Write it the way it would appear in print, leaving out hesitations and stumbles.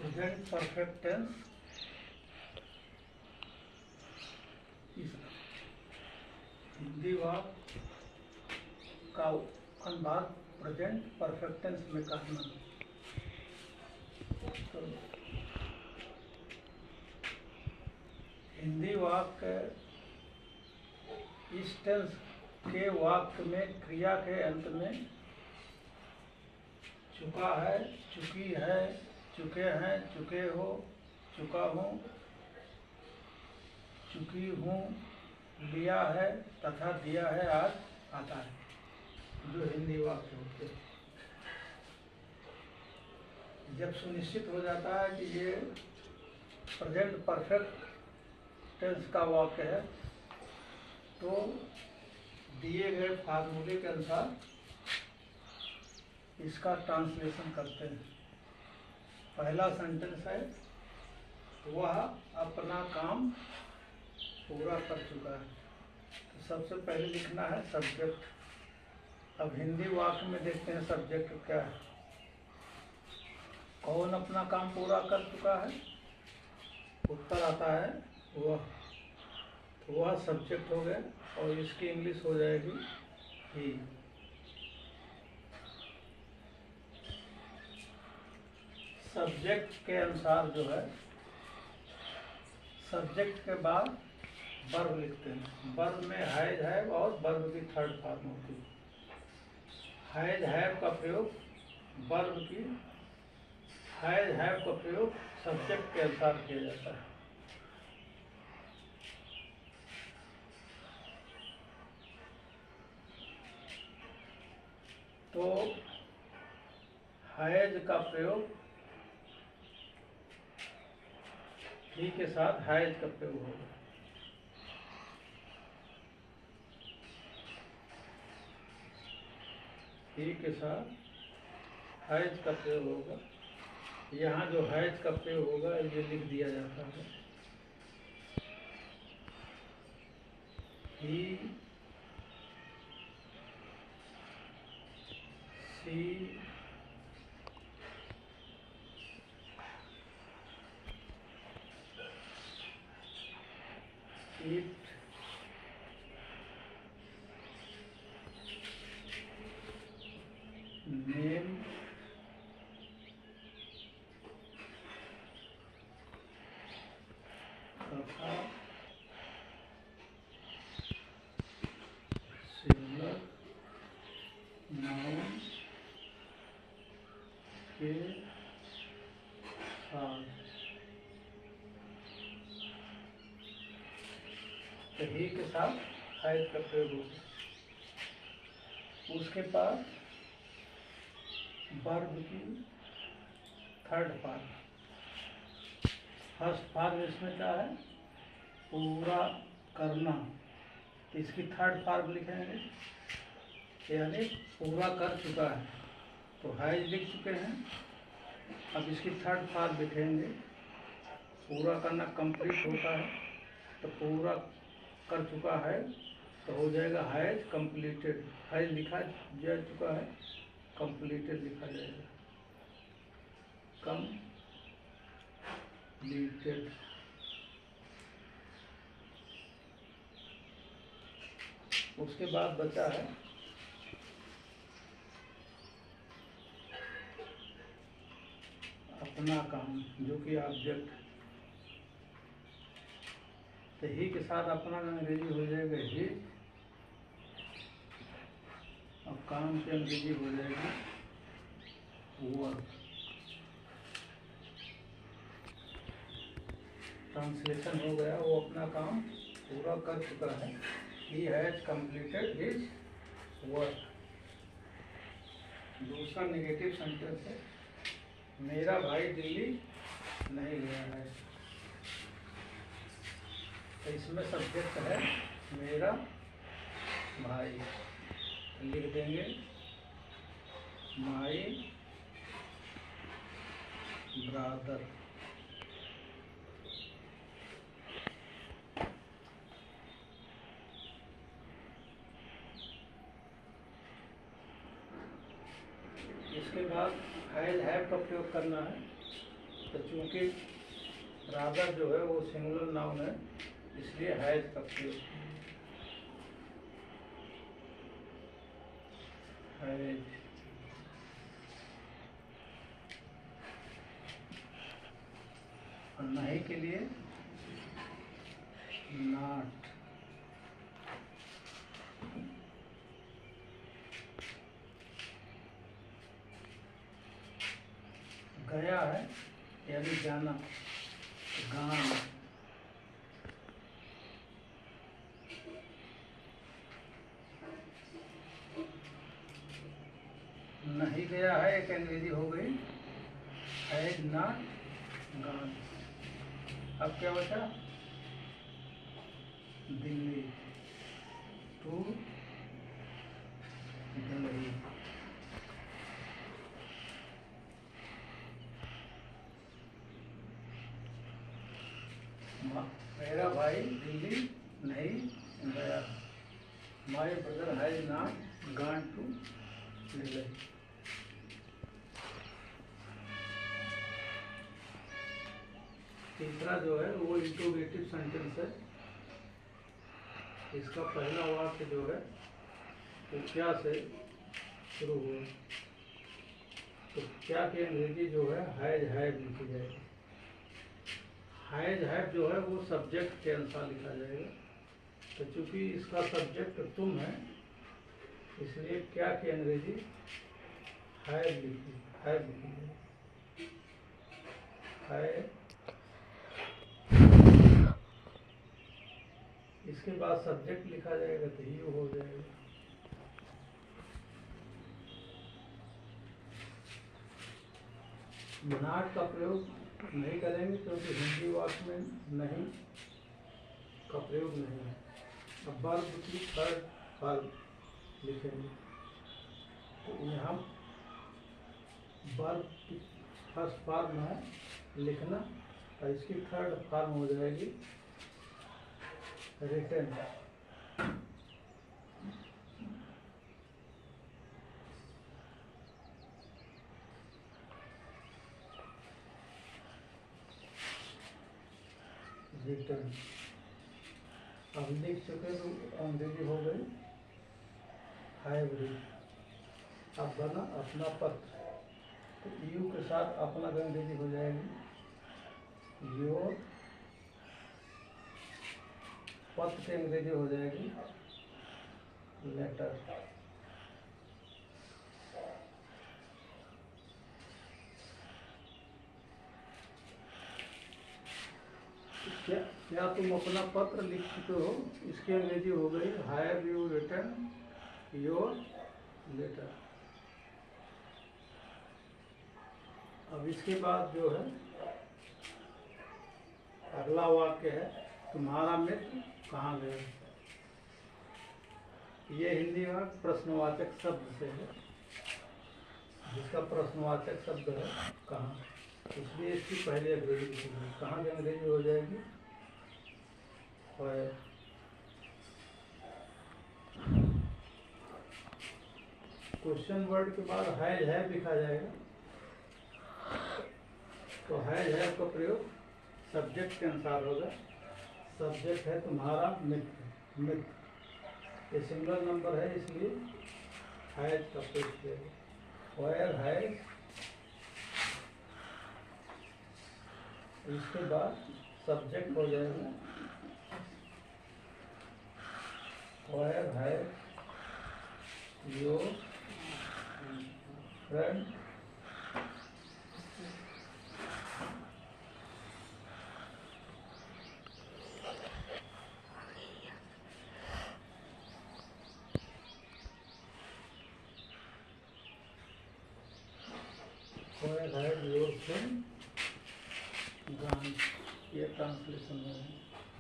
Present perfect tense Hindi वाक्य का अनुवाद प्रेजेंट परफेक्ट टेंस में करना। तो हिंदी वाक्य इस टेंस के वाक्य में क्रिया के अंत में चुका है, चुकी है, चुके हैं, चुके हो, चुका हूँ, चुकी हूँ, लिया है तथा दिया है आज आता है, जो हिंदी वाक्य होते हैं। जब सुनिश्चित हो जाता है कि ये प्रेजेंट परफेक्ट टेंस का वाक्य है, तो दिए गए फार्मूले के अनुसार इसका ट्रांसलेशन करते हैं। पहला सेंटेंस है, वह अपना काम पूरा कर चुका है। तो सबसे पहले लिखना है सब्जेक्ट। अब हिंदी वाक्य में देखते हैं सब्जेक्ट क्या है। कौन अपना काम पूरा कर चुका है? उत्तर आता है वह। तो वह सब्जेक्ट हो गया और इसकी इंग्लिश हो जाएगी ही। सब्जेक्ट के अनुसार जो है, सब्जेक्ट के बाद वर्ब लिखते हैं। वर्ब में हैज हैव और वर्ब की थर्ड फॉर्म होती है। हैज हैव का प्रयोग वर्ब की, हैज हैव का प्रयोग सब्जेक्ट के अनुसार किया जाता है। तो हैज का प्रयोग ही के साथ हैज का प्रयोग होगा। ही के साथ हैज का प्रयोग होगा। यहाँ जो हैज का प्रयोग होगा ये लिख दिया जाता है। ही, सी, इट, नेम, तथा सिंगुलर नाउन के साथ। ही के साथ हैज का प्रयोग होगा। उसके बाद वर्ब की थर्ड फॉर्म। फर्स्ट फॉर्म इसमें क्या है? पूरा करना। तो इसकी थर्ड फॉर्म लिखेंगे, यानी पूरा कर चुका है। तो हैज लिख चुके हैं, अब इसकी थर्ड फॉर्म लिखेंगे। पूरा करना कंप्लीट होता है, तो पूरा कर चुका है तो हो जाएगा हैज कंप्लीटेड। हैज लिखा जा चुका है, कंप्लीटेड लिखा जाएगा, कंप्लीटेड। उसके बाद बचा है अपना काम, जो कि ऑब्जेक्ट। तो ही के साथ अपना अंग्रेजी हो जाएगा हिज, और काम की अंग्रेजी हो जाएगी वर्क। ट्रांसलेशन हो गया, वो अपना काम पूरा कर चुका है। He has completed his work. दूसरा नेगेटिव सेंटेंस है, मेरा भाई दिल्ली नहीं गया है। तो इसमें सब्जेक्ट है मेरा भाई, लिख देंगे माई ब्रदर। इसके बाद हैज हैव का प्रयोग करना है। तो चूंकि रादर जो है वो सिंगुलर नाउन है, इसलिए हैज का प्रयोग। हैज, और नहीं के लिए नॉट। गया है यानी जाना, गान। नहीं गया है एक अंग्रेजी हो गई, हैज नॉट गॉन। अब क्या बचा? दिल्ली, टू दिल्ली। मेरा भाई दिल्ली नहीं गया। My brother has not gone to Delhi. तीसरा जो है वो इंट्रोगेटिव सेंटेंस है। इसका पहला वाक्य जो है वो क्या से शुरू हुआ, तो क्या की अंग्रेजी जो है हैज हैव लिखी जाएगी। हैज हैव जो है वो सब्जेक्ट के अनुसार लिखा जाएगा, तो चूंकि इसका सब्जेक्ट तुम है इसलिए क्या की अंग्रेजी हैव लिखी जाएगी। हैव, इसके बाद सब्जेक्ट लिखा जाएगा तो यू हो जाएगा। नॉट का प्रयोग नहीं करेंगे क्योंकि हिंदी वाक्य में नहीं का प्रयोग नहीं है। अब वर्ब की थर्ड फॉर्म लिखेंगे, तो यहाँ वर्ब की फर्स्ट फॉर्म है लिखना, और इसकी थर्ड फॉर्म हो जाएगी रिटन। रिटन अब लिख चुके तो अंग्रेजी हो गई हैव रीड। अब बना अपना पत्र, तो यू के साथ अपना अंग्रेजी हो जाएगी योर। पत्र की अंग्रेजी हो जाएगी लेटर। क्या तुम अपना पत्र लिख चुके हो, इसकी अंग्रेजी हो गई have you written your letter. अब इसके बाद जो है अगला वाक्य है तुम्हारा मित्र कहाँ गया। ये हिंदी में प्रश्नवाचक शब्द से है, जिसका प्रश्नवाचक शब्द है कहाँ, इसलिए इसकी पहली अंग्रेजी लिखेंगे। कहाँ की अंग्रेजी हो जाएगी where। क्वेश्चन वर्ड के बाद हैज हैव लिखा जाएगा, तो हैज हैव का प्रयोग सब्जेक्ट के अनुसार होगा। सब्जेक्ट है तुम्हारा मित्र, मित्र ये सिंगल नंबर है इसलिए हैज का प्रयोग किया जाएगा। वेयर हैज, इसके बाद सब्जेक्ट हो जाएगा where has your friend where have your friend gone। ये ट्रांसलेशन है।